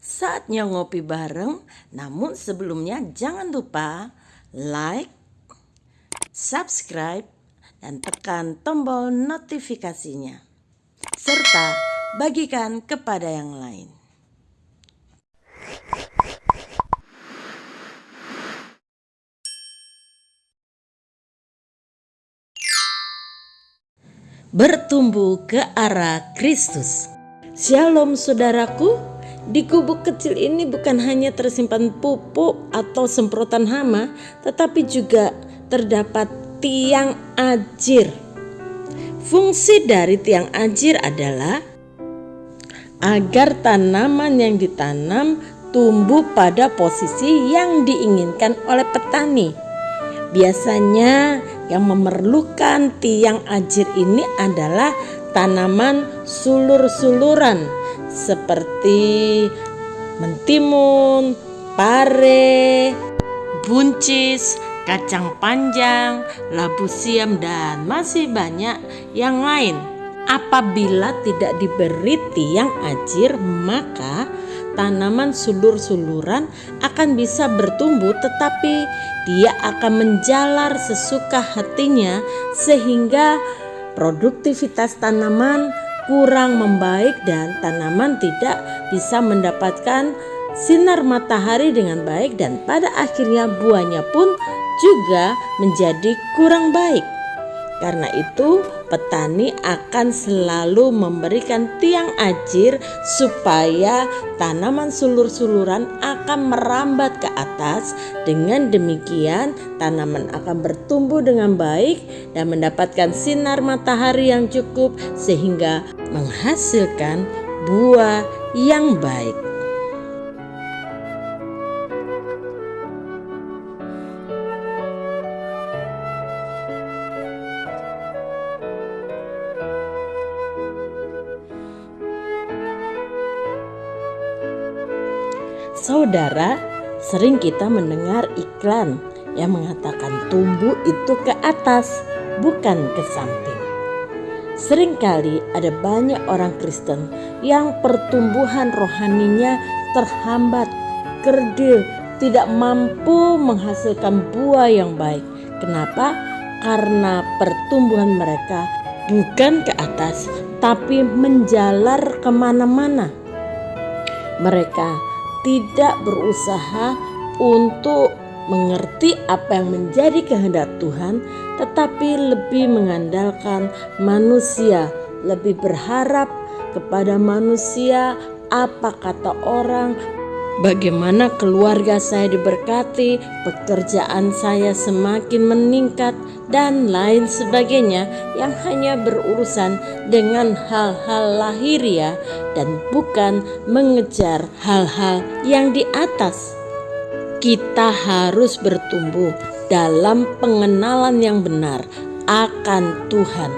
Saatnya ngopi bareng, namun sebelumnya jangan lupa like, subscribe, dan tekan tombol notifikasinya. Serta bagikan kepada yang lain. Bertumbuh ke arah Kristus. Shalom saudaraku, di gubuk kecil ini bukan hanya tersimpan pupuk atau semprotan hama, tetapi juga terdapat tiang ajir. Fungsi dari tiang ajir adalah agar tanaman yang ditanam tumbuh pada posisi yang diinginkan oleh petani. Biasanya yang memerlukan tiang ajir ini adalah tanaman sulur-suluran seperti mentimun, pare, buncis, kacang panjang, labu siam, dan masih banyak yang lain. Apabila tidak diberi tiang ajir, maka tanaman sulur-suluran akan bisa bertumbuh, tetapi dia akan menjalar sesuka hatinya sehingga produktivitas tanaman kurang membaik dan tanaman tidak bisa mendapatkan sinar matahari dengan baik, dan pada akhirnya buahnya pun juga menjadi kurang baik. Karena itu petani akan selalu memberikan tiang ajir supaya tanaman sulur-suluran akan merambat ke atas. Dengan demikian tanaman akan bertumbuh dengan baik dan mendapatkan sinar matahari yang cukup sehingga menghasilkan buah yang baik. Saudara, sering kita mendengar iklan yang mengatakan tumbuh itu ke atas, bukan ke samping. Seringkali ada banyak orang Kristen yang pertumbuhan rohaninya terhambat, kerdil, tidak mampu menghasilkan buah yang baik. Kenapa? Karena pertumbuhan mereka bukan ke atas, tapi menjalar kemana-mana. Mereka tidak berusaha untuk mengerti apa yang menjadi kehendak Tuhan, tetapi lebih mengandalkan manusia, lebih berharap kepada manusia, apa kata orang, bagaimana keluarga saya diberkati, pekerjaan saya semakin meningkat, dan lain sebagainya yang hanya berurusan dengan hal-hal lahiriah dan bukan mengejar hal-hal yang di atas. Kita harus bertumbuh dalam pengenalan yang benar akan Tuhan.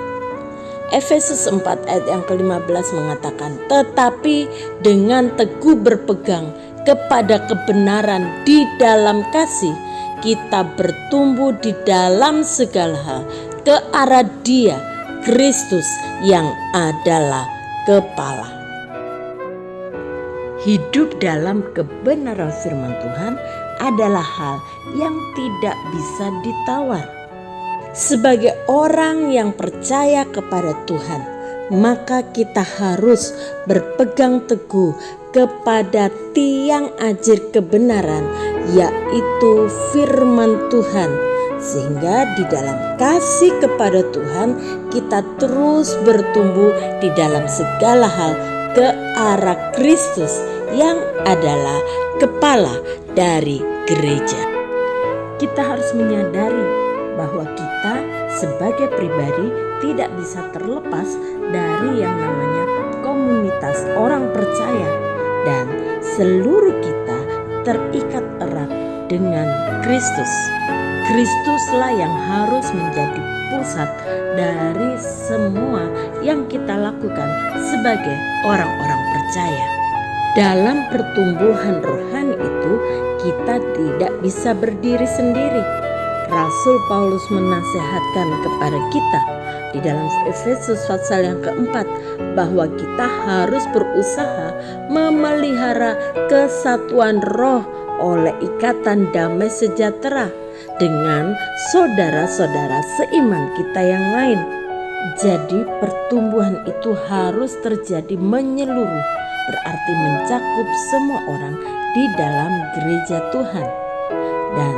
Efesus 4 ayat yang ke-15 mengatakan, tetapi dengan teguh berpegang kepada kebenaran di dalam kasih, kita bertumbuh di dalam segala hal ke arah Dia, Kristus yang adalah kepala. Hidup dalam kebenaran firman Tuhan adalah hal yang tidak bisa ditawar. Sebagai orang yang percaya kepada Tuhan, maka kita harus berpegang teguh kepada tiang ajir kebenaran, yaitu firman Tuhan, sehingga di dalam kasih kepada Tuhan kita terus bertumbuh di dalam segala hal ke arah Kristus yang adalah kepala dari gereja. Kita harus menyadari bahwa kita sebagai pribadi tidak bisa terlepas dari yang namanya komunitas orang percaya, dan seluruh kita terikat erat dengan Kristus. Kristuslah yang harus menjadi pusat dari semua yang kita lakukan sebagai orang-orang percaya. Dalam pertumbuhan rohani itu kita tidak bisa berdiri sendiri. Rasul Paulus menasihatkan kepada kita di dalam Efesus pasal yang keempat bahwa kita harus berusaha memelihara kesatuan roh oleh ikatan damai sejahtera dengan saudara-saudara seiman kita yang lain. Jadi pertumbuhan itu harus terjadi menyeluruh, berarti mencakup semua orang di dalam gereja Tuhan. Dan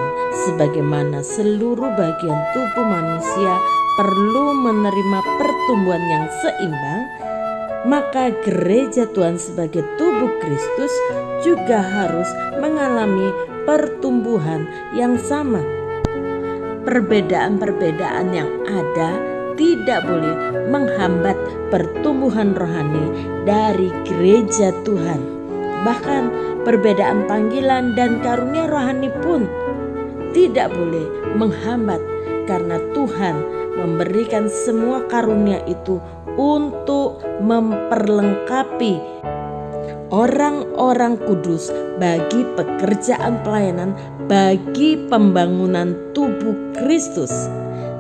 sebagaimana seluruh bagian tubuh manusia perlu menerima pertumbuhan yang seimbang, maka gereja Tuhan sebagai tubuh Kristus juga harus mengalami pertumbuhan yang sama. Perbedaan-perbedaan yang ada tidak boleh menghambat pertumbuhan rohani dari gereja Tuhan. Bahkan perbedaan panggilan dan karunia rohani pun tidak boleh menghambat, karena Tuhan memberikan semua karunia itu untuk memperlengkapi orang-orang kudus bagi pekerjaan pelayanan, bagi pembangunan tubuh Kristus,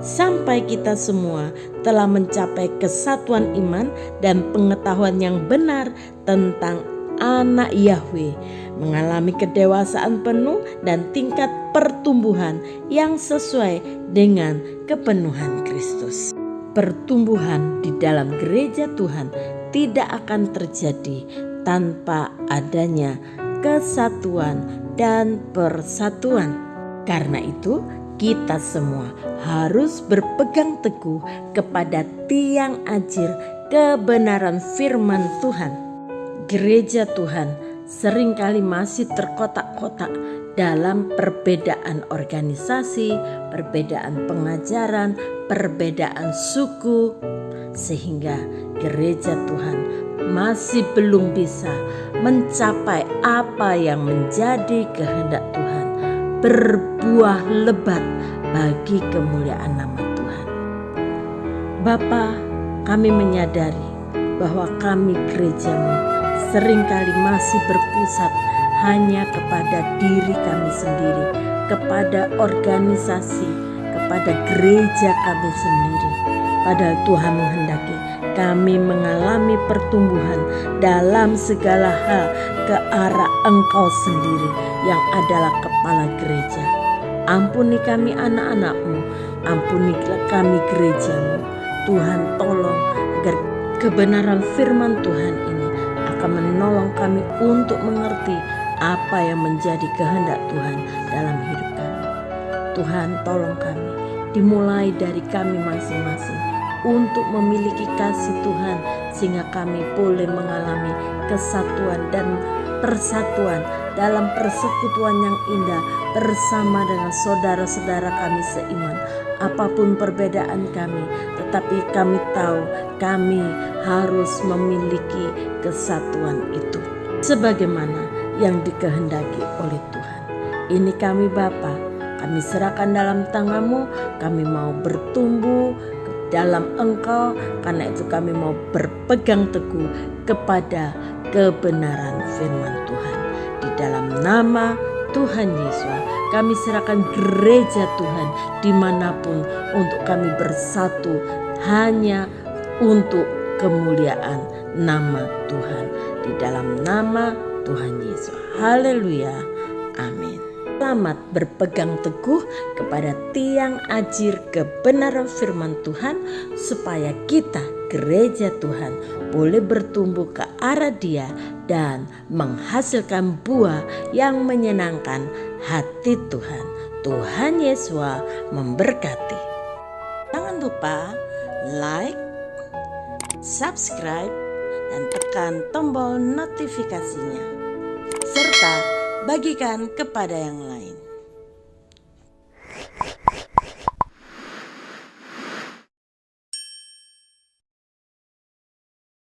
sampai kita semua telah mencapai kesatuan iman dan pengetahuan yang benar tentang anak Yahweh, mengalami kedewasaan penuh dan tingkat pertumbuhan yang sesuai dengan kepenuhan Kristus. Pertumbuhan di dalam gereja Tuhan tidak akan terjadi tanpa adanya kesatuan dan persatuan. Karena itu, kita semua harus berpegang teguh kepada tiang ajir kebenaran firman Tuhan. Gereja Tuhan seringkali masih terkotak-kotak dalam perbedaan organisasi, perbedaan pengajaran, perbedaan suku, sehingga gereja Tuhan masih belum bisa mencapai apa yang menjadi kehendak Tuhan, berbuah lebat bagi kemuliaan nama Tuhan. Bapa, kami menyadari bahwa kami gerejamu seringkali masih berpusat hanya kepada diri kami sendiri, kepada organisasi, kepada gereja kami sendiri. Padahal Tuhan menghendaki kami mengalami pertumbuhan dalam segala hal ke arah Engkau sendiri yang adalah kepala gereja. Ampuni kami anak-anak-Mu, ampuni kami gereja-Mu. Tuhan tolong agar kebenaran firman Tuhan ini akan menolong kami untuk mengerti apa yang menjadi kehendak Tuhan dalam hidup kami. Tuhan tolong kami, dimulai dari kami masing-masing, untuk memiliki kasih Tuhan sehingga kami boleh mengalami kesatuan dan persatuan dalam persekutuan yang indah bersama dengan saudara-saudara kami seiman. Apapun perbedaan kami, tetapi kami tahu kami harus memiliki kesatuan itu sebagaimana yang dikehendaki oleh Tuhan. Ini kami Bapa, kami serahkan dalam tangan-Mu. Kami mau bertumbuh dalam Engkau, karena itu kami mau berpegang teguh kepada kebenaran firman Tuhan. Di dalam nama Tuhan Yesus, kami serahkan gereja Tuhan dimanapun untuk kami bersatu hanya untuk kemuliaan nama Tuhan. Di dalam nama Tuhan Yesus. Haleluya. Amin. Selamat berpegang teguh kepada tiang ajir kebenaran firman Tuhan, supaya kita gereja Tuhan boleh bertumbuh ke arah Dia dan menghasilkan buah yang menyenangkan hati Tuhan. Tuhan Yesus memberkati. Jangan lupa like, subscribe, dan tekan tombol notifikasinya, serta bagikan kepada yang lain.